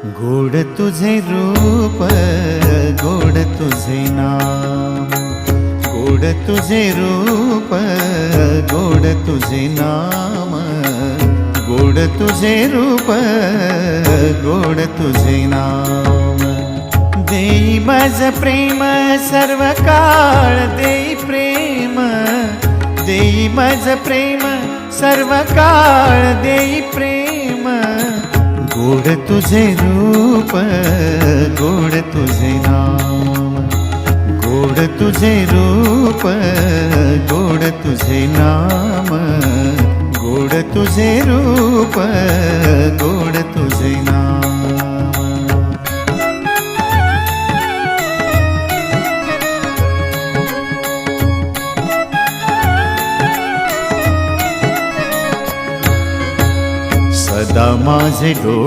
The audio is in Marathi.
गोड तुझे रूप, गोड तुझे नाम, गोड तुझे रूप, गोड तुझे नाम, गोड तुझे रूप, गोड तुझे नाम। देई माझ प्रेम सर्व काळ, देई प्रेम, देई माझ प्रेम सर्व काळ, देई प्रेम। गोड तुझे रूप, गोड तुझे नाम, गोड तुझे रूप, गोड तुझे नाम, गोड तुझे रूप, गोड तुझे नाम। सदा माझे डोळे